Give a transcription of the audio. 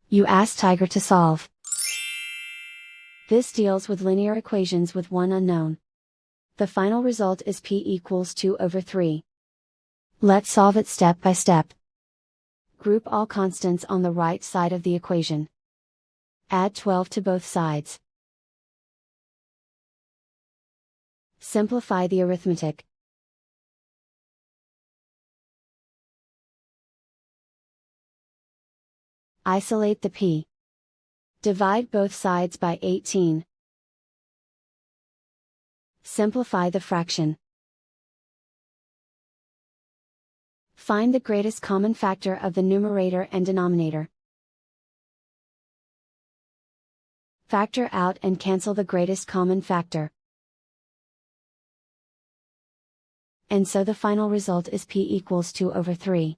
You ask Tiger to solve. This deals with linear equations with one unknown. The final result is p equals 2/3. Let's solve it step by step. Group all constants on the right side of the equation. Add 12 to both sides. Simplify the arithmetic. Isolate the p. Divide both sides by 18. Simplify the fraction. Find the greatest common factor of the numerator and denominator. Factor out and cancel the greatest common factor. And so the final result is p equals 2/3.